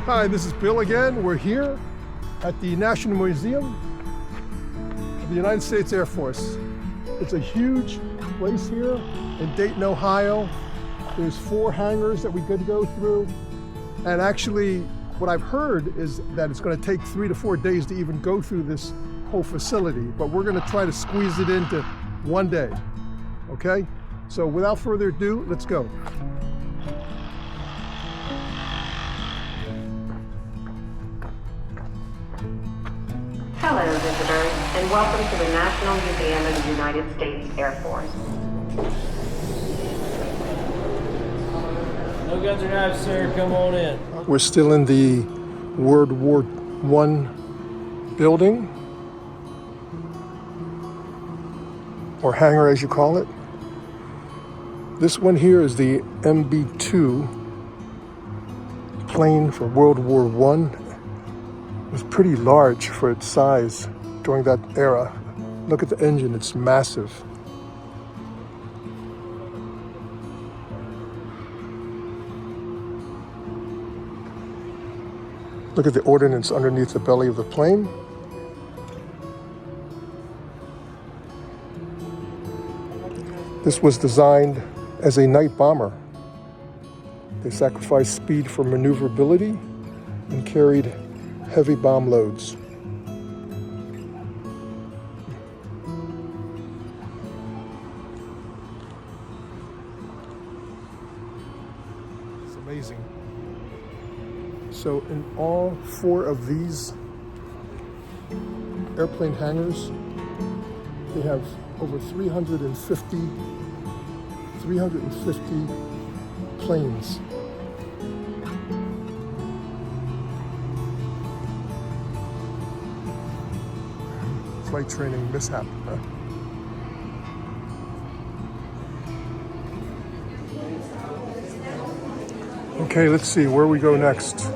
Hi, this is Bill again. We're here at the National Museum of the United States Air Force. It's a huge place here in Dayton, Ohio. There's 4 hangars that we could go through. And actually, what I've heard is that it's going to take 3 to 4 days to even go through this whole facility. But we're going to try to squeeze it into one day. Okay? So without further ado, let's go. Hello, visitors, and welcome to the National Museum of the United States Air Force. No guns or knives, sir. Come on in. We're still in the World War I building, or hangar as you call it. This one here is the MB-2 plane for World War I. It was pretty large for its size during that era. Look at the engine, it's massive. Look at the ordnance underneath the belly of the plane. This was designed as a night bomber. They sacrificed speed for maneuverability and carried heavy bomb loads. It's amazing. So in all 4 of these airplane hangars, they have over 350 planes. Flight training mishap. Okay, let's see where we go next.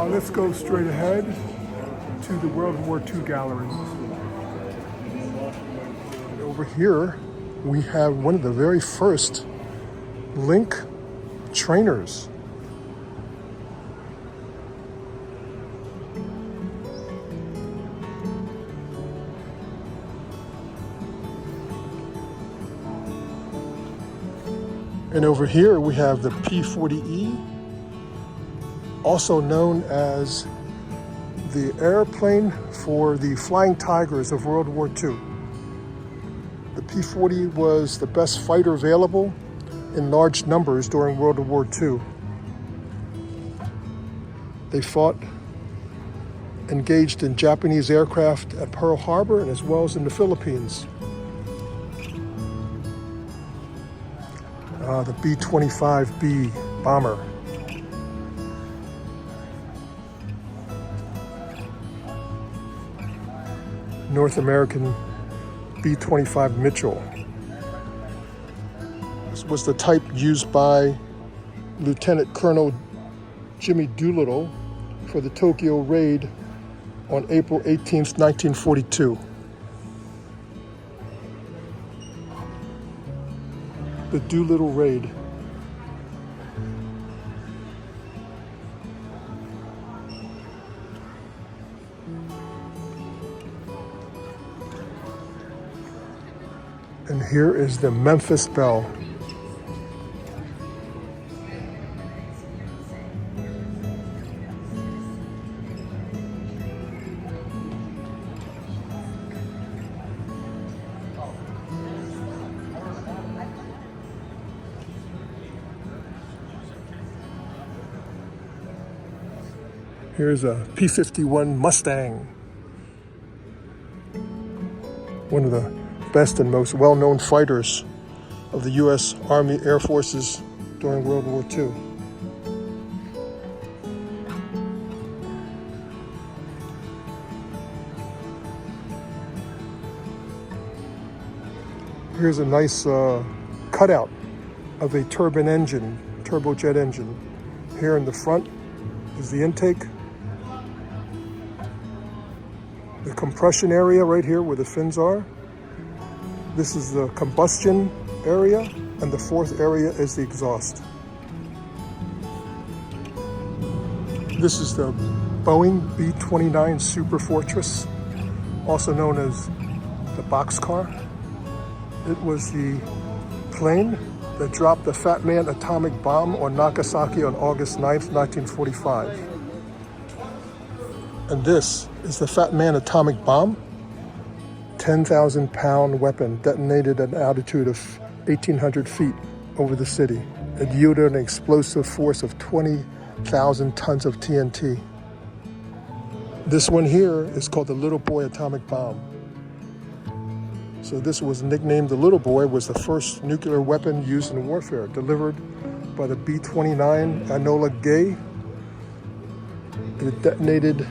Let's go straight ahead to the World War II gallery. And over here, we have one of the very first Link trainers. And over here we have the P-40E, also known as the airplane for the Flying Tigers of World War II. The P-40 was the best fighter available in large numbers during World War II. They fought, engaged in Japanese aircraft at Pearl Harbor and as well as in the Philippines. The B-25B bomber. North American B-25 Mitchell. This was the type used by Lieutenant Colonel Jimmy Doolittle for the Tokyo raid on April 18th, 1942. The Doolittle raid. And here is the Memphis Belle. Here's a P-51 Mustang. One of the best and most well-known fighters of the U.S. Army Air Forces during World War II. Here's a nice cutout of a turbojet engine. Here in the front is the intake. The compression area right here where the fins are. This is the combustion area, and the fourth area is the exhaust. This is the Boeing B-29 Super Fortress, also known as the boxcar. It was the plane that dropped the Fat Man atomic bomb on Nagasaki on August 9th, 1945. And this is the Fat Man atomic bomb, 10,000-pound weapon detonated at an altitude of 1,800 feet over the city. It yielded an explosive force of 20,000 tons of TNT. This one here is called the Little Boy atomic bomb. So this was nicknamed the Little Boy, was the first nuclear weapon used in warfare, delivered by the B-29 Enola Gay. It detonated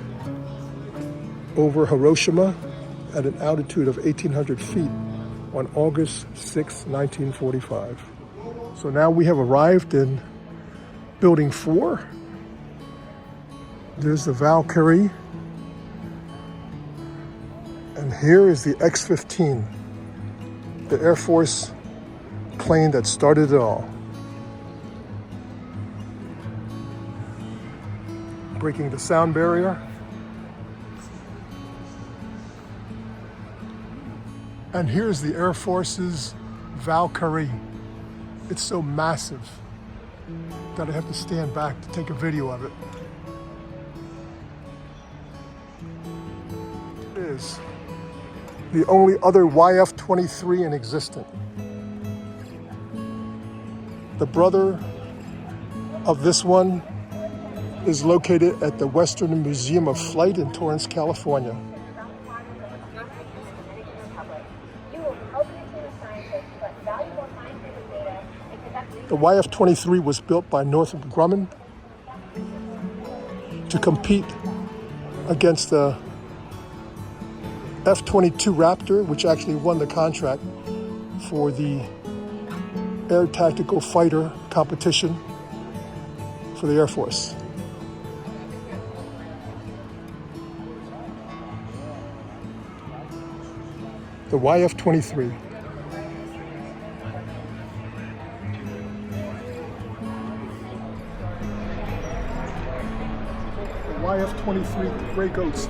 over Hiroshima at an altitude of 1,800 feet on August 6, 1945. So now we have arrived in Building 4. There's the Valkyrie. And here is the X-15, the Air Force plane that started it all. Breaking the sound barrier. And here's the Air Force's Valkyrie. It's so massive that I have to stand back to take a video of it. It is the only other YF-23 in existence. The brother of this one is located at the Western Museum of Flight in Torrance, California. The YF-23 was built by Northrop Grumman to compete against the F-22 Raptor, which actually won the contract for the Air Tactical Fighter competition for the Air Force. The YF-23. The YF-23 Gray Ghost.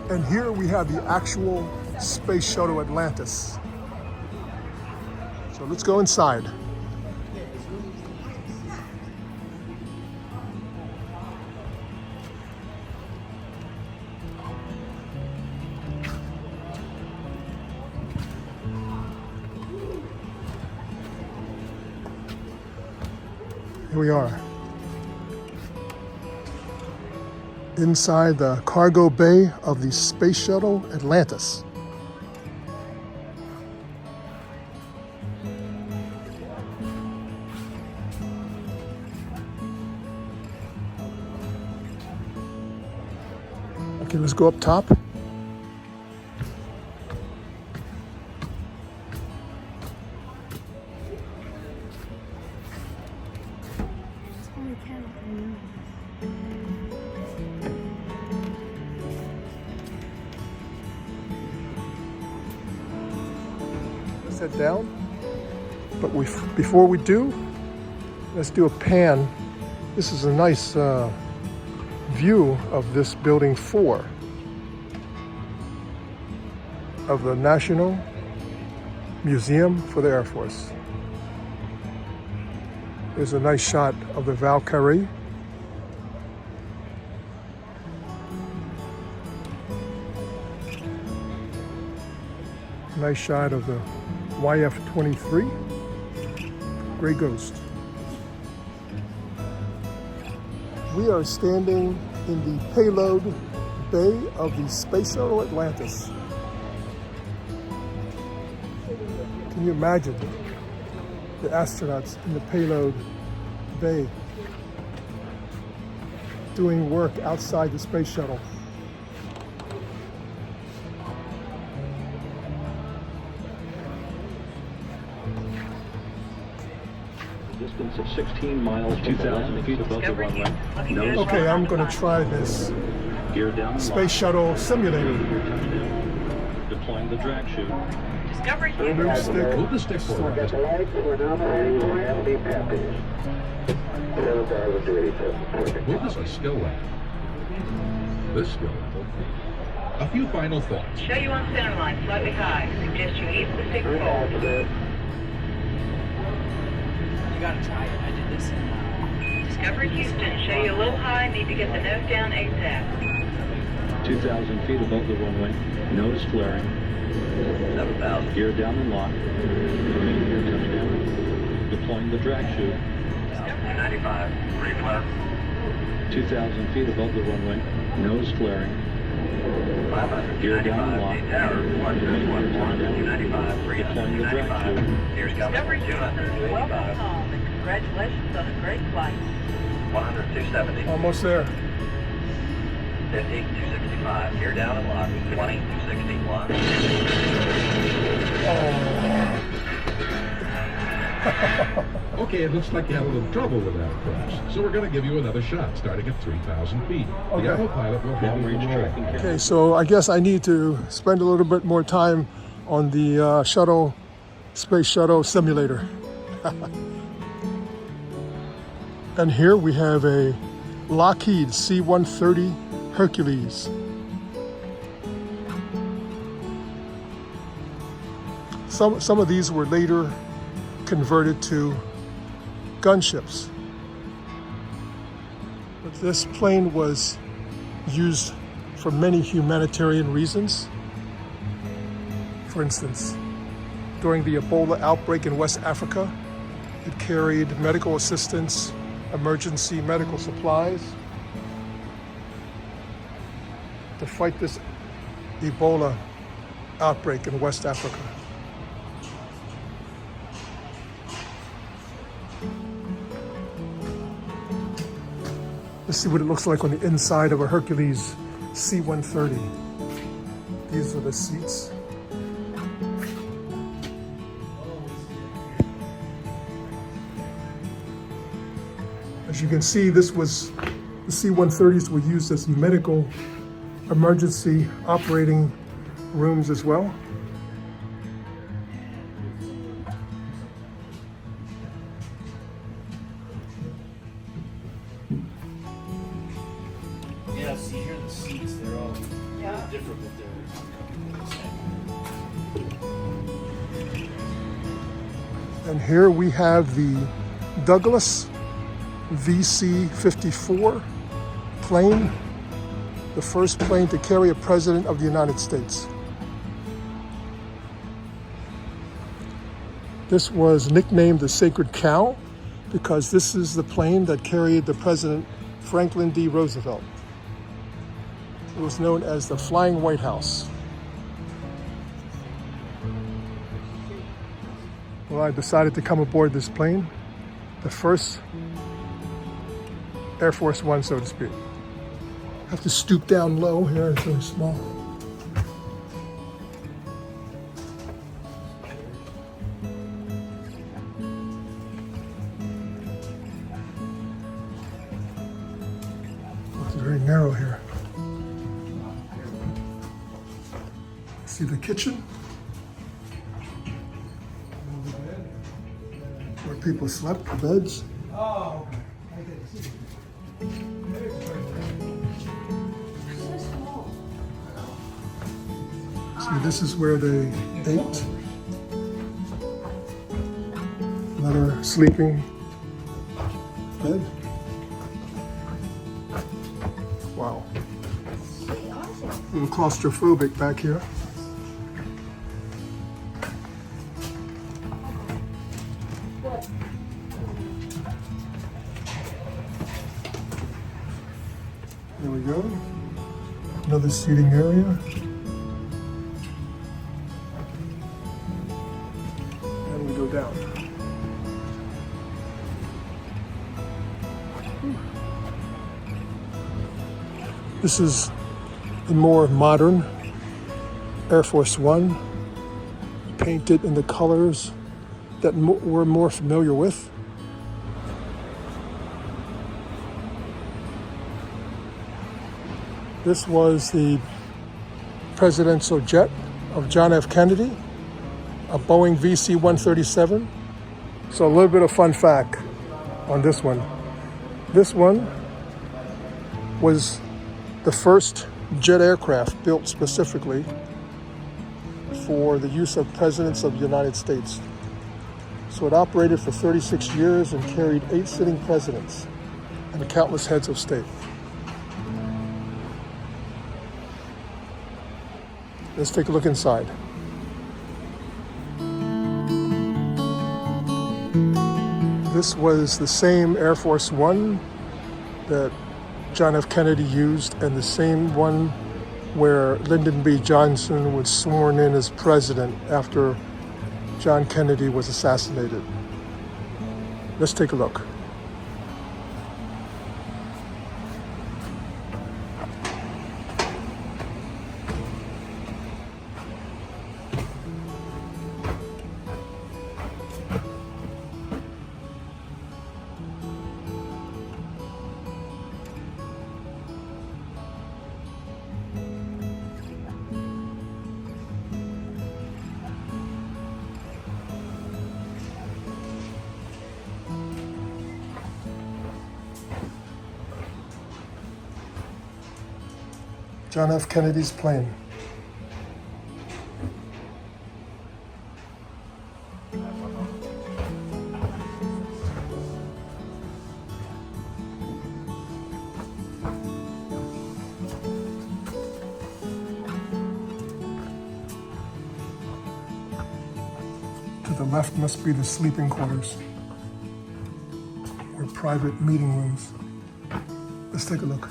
And here we have the actual Space Shuttle Atlantis. So let's go inside. Here we are. Inside the cargo bay of the Space Shuttle Atlantis. Okay, let's go up top. Head down, but before we do, let's do a pan. This is a nice view of this building 4. of the National Museum for the Air Force. There's a nice shot of the Valkyrie. Nice shot of the YF-23 Gray Ghost. We are standing in the payload bay of the Space Shuttle Atlantis. Can you imagine the astronauts in the payload bay doing work outside the space shuttle? Distance of 16 miles, 2,000 feet above the runway. Okay, I'm going to try this Gear down. space shuttle simulator. Deploying the drag chute. Discovery Move stick. Move the stick forward. Got the lights, we're nominating gravity package. Move this a skill level. This skill level. A few final thoughts. Show you on center line, slightly high. Suggest you ease the stick forward. You gotta try it. I did this in Discovery Houston, show you a little high. Need to get the nose down ASAP. 2,000 feet above the runway. Nose flaring. 7,000. Gear down and lock. Touchdown. Deploying the drag chute. 95, reflex. 2,000 feet above the runway. Nose flaring. 500, Gear down and lock. Deploying the drag chute. Here's Discovery coming. Houston, welcome home and congratulations on a great flight. 100, 270, Almost there. 50, 265. Gear down and lock. 20, 261. Okay, it looks like you had a little trouble with that approach. So we're going to give you another shot, starting at 3,000 feet. Okay. The autopilot will have you Long-range roll. tracking camera. Okay, so I guess I need to spend a little bit more time on the space shuttle simulator. And here we have a Lockheed C-130 Hercules. Some of these were later converted to gunships. But this plane was used for many humanitarian reasons. For instance, during the Ebola outbreak in West Africa, it carried medical assistance, emergency medical supplies to fight this Ebola outbreak in West Africa. Let's see what it looks like on the inside of a Hercules C-130. These are the seats. As you can see, the C-130s were used as medical emergency operating rooms as well. Yeah, see here the seats, they're all different with their And here we have the Douglas VC-54 plane, the first plane to carry a president of the United States. This was nicknamed the Sacred Cow because this is the plane that carried the President Franklin D. Roosevelt. It was known as the Flying White House. Well, I decided to come aboard this plane, the first Air Force One, so to speak. I have to stoop down low here, it's really small. It's very narrow here. See the kitchen? Where people slept, the beds. See, this is where they ate. Another sleeping bed. Wow. A little claustrophobic back here. There we go. Another seating area. And we go down. This is the more modern Air Force One, painted in the colors that we're more familiar with. This was the presidential jet of John F. Kennedy, a Boeing VC-137. So a little bit of fun fact on this one. This one was the first jet aircraft built specifically for the use of presidents of the United States. So it operated for 36 years and carried 8 sitting presidents and countless heads of state. Let's take a look inside. This was the same Air Force One that John F. Kennedy used, and the same one where Lyndon B. Johnson was sworn in as president after John Kennedy was assassinated. Let's take a look. John F. Kennedy's plane. To the left must be the sleeping quarters or private meeting rooms. Let's take a look.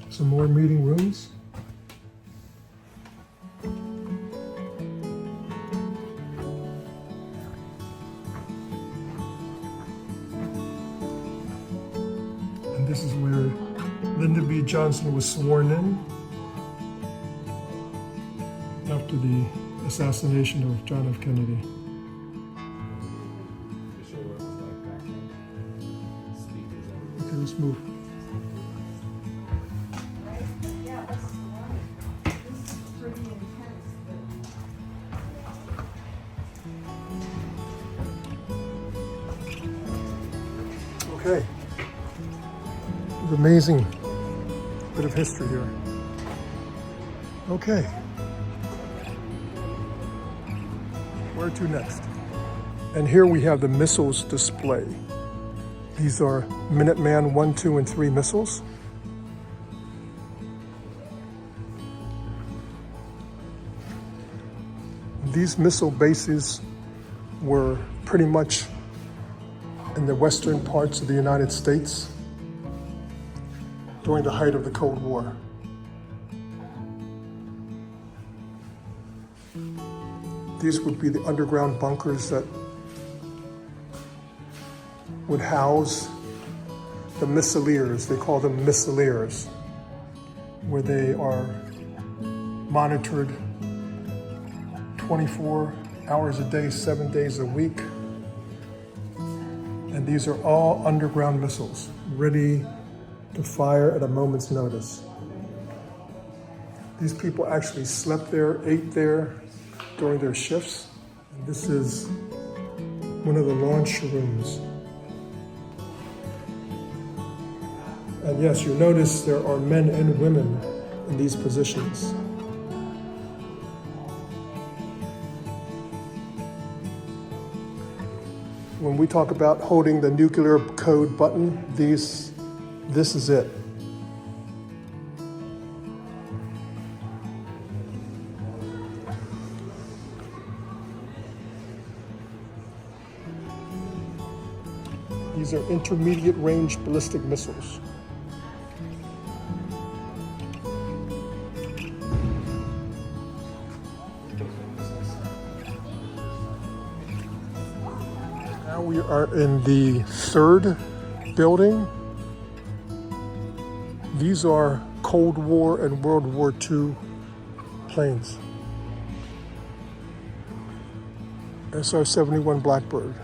Some more meeting rooms. And this is where Lyndon B. Johnson was sworn in after the assassination of John F. Kennedy. Okay, let's move. Okay, it's amazing bit of history here. Okay, where to next? And here we have the missiles display. These are Minuteman 1, 2, and 3 missiles. These missile bases were pretty much in the western parts of the United States during the height of the Cold War. These would be the underground bunkers that would house the missileers. They call them missileers, where they are monitored 24 hours a day, 7 days a week. And these are all underground missiles, ready to fire at a moment's notice. These people actually slept there, ate there during their shifts. And this is one of the launch rooms. And yes, you notice there are men and women in these positions. When we talk about holding the nuclear code button, this is it. These are intermediate range ballistic missiles. Now we are in the third building. These are Cold War and World War II planes. SR-71 Blackbird,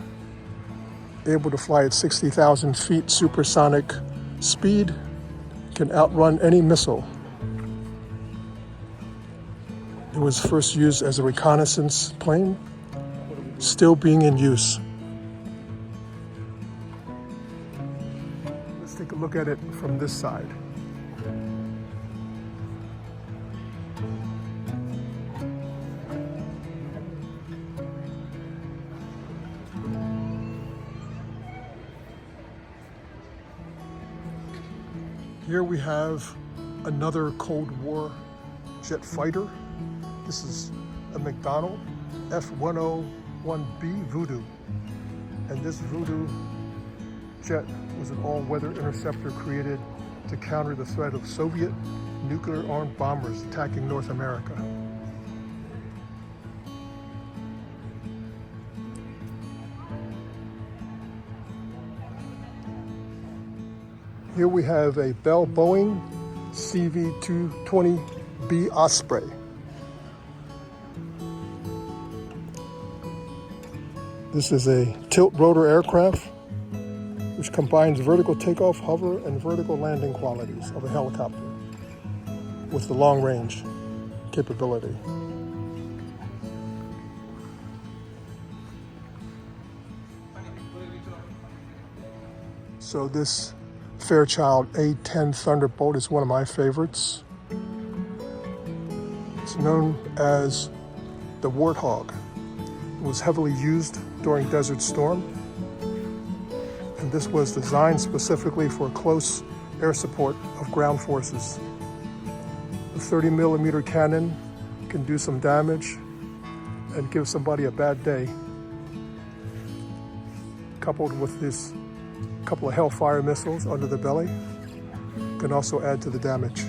able to fly at 60,000 feet supersonic speed, can outrun any missile. It was first used as a reconnaissance plane, still being in use. Let's take a look at it from this side. Here we have another Cold War jet fighter. This is a McDonnell F-101B Voodoo. And this Voodoo jet was an all-weather interceptor created to counter the threat of Soviet nuclear-armed bombers attacking North America. Here we have a Bell Boeing CV-220B Osprey. This is a tilt rotor aircraft which combines vertical takeoff, hover, and vertical landing qualities of a helicopter with the long range capability. So this Fairchild A-10 Thunderbolt is one of my favorites. It's known as the Warthog. It was heavily used during Desert Storm, and this was designed specifically for close air support of ground forces. The 30mm cannon can do some damage and give somebody a bad day. Coupled with this couple of Hellfire missiles under the belly can also add to the damage.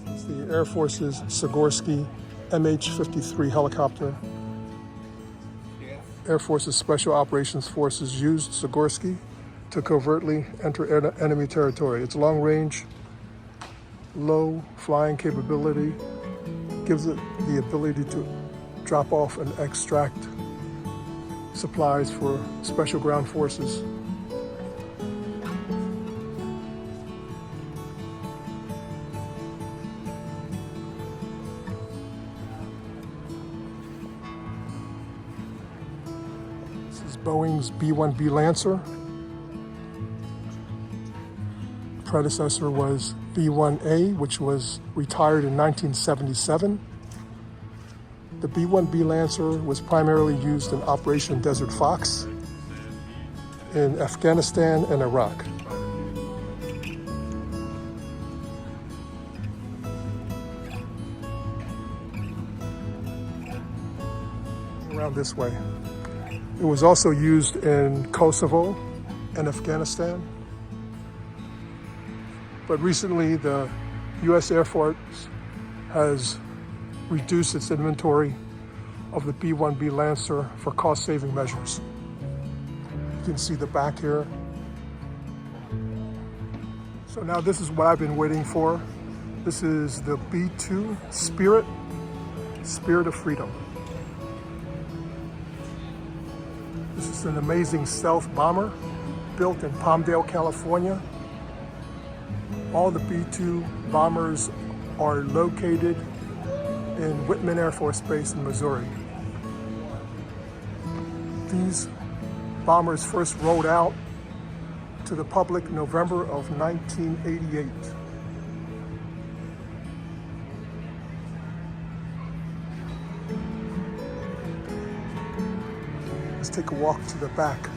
It's the Air Force's Sikorsky MH-53 helicopter. Air Force's Special Operations Forces used Sikorsky to covertly enter enemy territory. Its long range, low flying capability gives it the ability to drop off and extract supplies for special ground forces. This is Boeing's B-1B Lancer. Predecessor was B-1A, which was retired in 1977. The B-1B Lancer was primarily used in Operation Desert Fox in Afghanistan and Iraq. Around this way. It was also used in Kosovo and Afghanistan. But recently, the U.S. Air Force has reduced its inventory of the B-1B Lancer for cost-saving measures. You can see the back here. So now this is what I've been waiting for. This is the B-2 Spirit of Freedom. This is an amazing stealth bomber built in Palmdale, California. All the B-2 bombers are located in Whitman Air Force Base in Missouri. These bombers first rolled out to the public November of 1988. Let's take a walk to the back.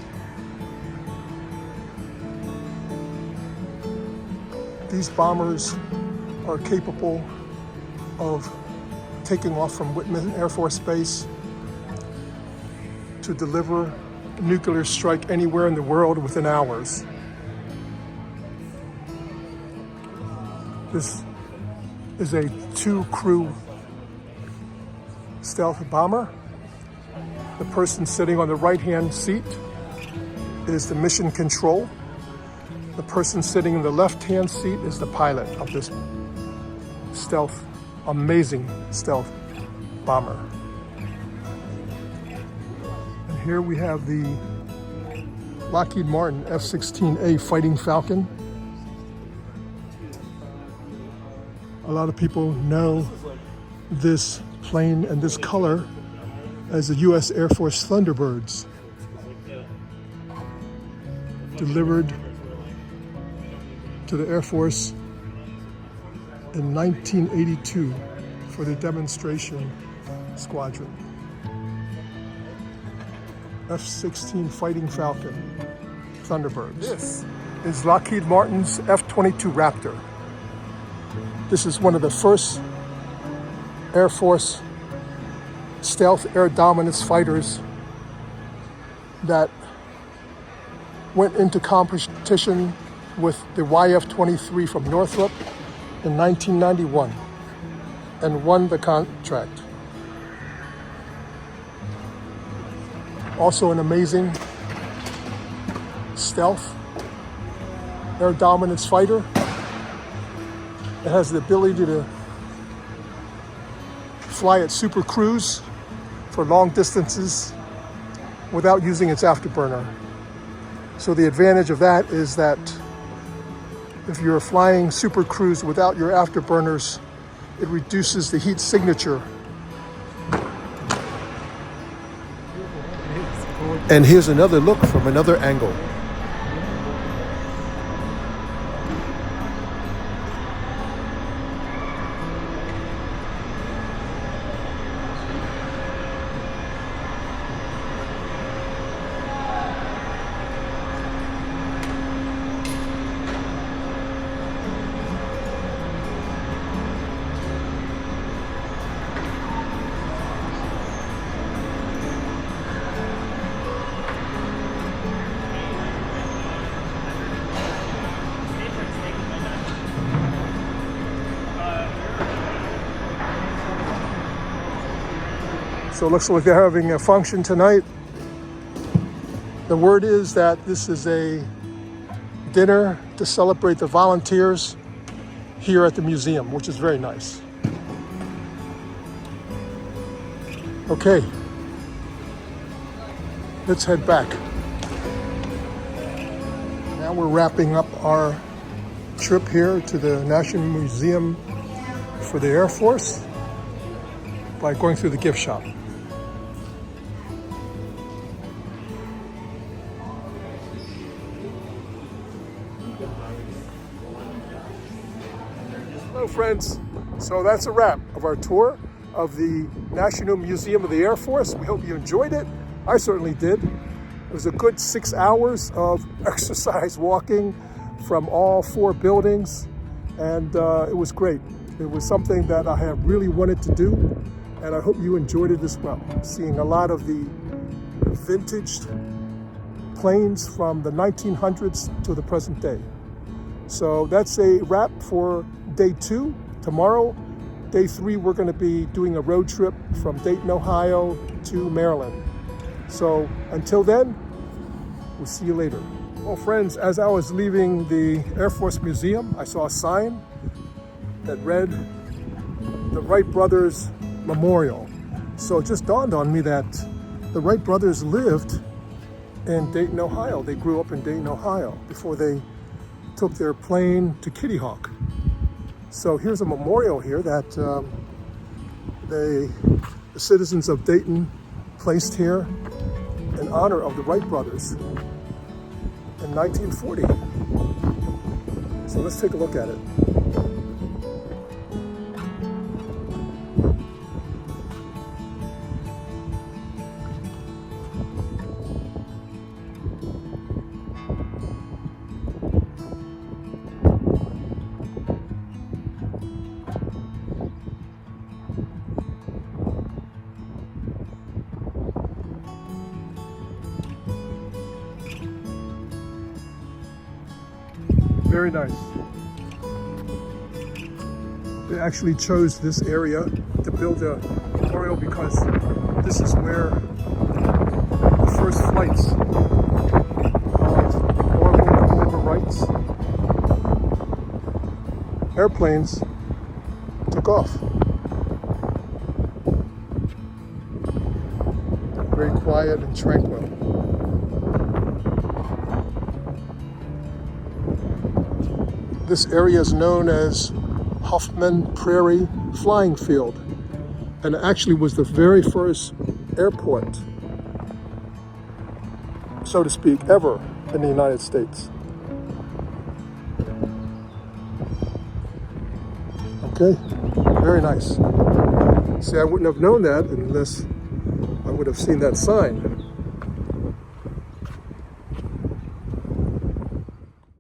These bombers are capable of taking off from Whitman Air Force Base to deliver a nuclear strike anywhere in the world within hours. This is a 2-crew stealth bomber. The person sitting on the right-hand seat is the mission control. The person sitting in the left-hand seat is the pilot of this stealth, amazing stealth bomber. And here we have the Lockheed Martin F-16A Fighting Falcon. A lot of people know this plane and this color as the U.S. Air Force Thunderbirds, delivered to the Air Force in 1982 for the demonstration squadron. F-16 Fighting Falcon Thunderbirds. This is Lockheed Martin's F-22 Raptor. This is one of the first Air Force stealth air dominance fighters that went into competition with the YF-23 from Northrop in 1991 and won the contract. Also an amazing stealth air dominance fighter. It has the ability to fly at super cruise for long distances without using its afterburner. So the advantage of that is that if you're flying super cruise without your afterburners, it reduces the heat signature. And here's another look from another angle. So it looks like they're having a function tonight. The word is that this is a dinner to celebrate the volunteers here at the museum, which is very nice. Okay, let's head back. Now we're wrapping up our trip here to the National Museum for the Air Force by going through the gift shop. Hello friends, so that's a wrap of our tour of the National Museum of the Air Force. We hope you enjoyed it. I certainly did. It was a good 6 hours of exercise walking from all 4 buildings, and it was great. It was something that I have really wanted to do, and I hope you enjoyed it as well. Seeing a lot of the vintage planes from the 1900s to the present day. So that's a wrap for day 2. Tomorrow, day 3, we're going to be doing a road trip from Dayton, Ohio to Maryland. So until then, we'll see you later. Well, friends, as I was leaving the Air Force Museum, I saw a sign that read the Wright Brothers Memorial. So it just dawned on me that the Wright brothers lived in Dayton, Ohio. They grew up in Dayton, Ohio before they took their plane to Kitty Hawk. So here's a memorial here that the citizens of Dayton placed here in honor of the Wright brothers in 1940. So let's take a look at it. Very nice. They actually chose this area to build a memorial because this is where the first flights of Orville Wright's airplanes took off. Very quiet and tranquil. This area is known as Huffman Prairie Flying Field, and it actually was the very first airport, so to speak, ever in the United States. Okay, very nice. See, I wouldn't have known that unless I would have seen that sign.